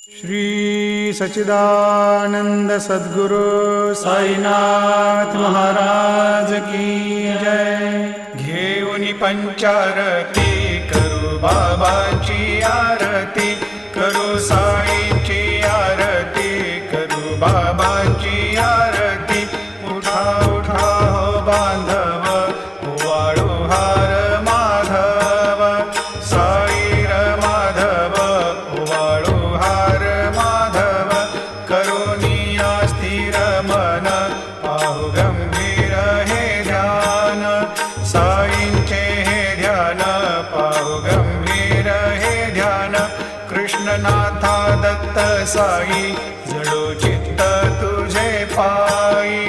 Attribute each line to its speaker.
Speaker 1: श्री सच्चिदानंद सद्गुरु साईनाथ महाराज की जय। घेऊनी पंचारती करू बाबाची आरती, करू साईंची आरती, करू बाबाची आरती। उठा उठा हो बांधव, वाळू हार माधव, साईर माधव, वाळू हार माधव। करुणिया स्थिर मन, पाहु गंभीर हे ध्यान, साईंचे हे ध्यान, पाहु गंभीर हे ध्यान। कृष्णनाथा दत्त साई, जडो चित्त तुझे पायी।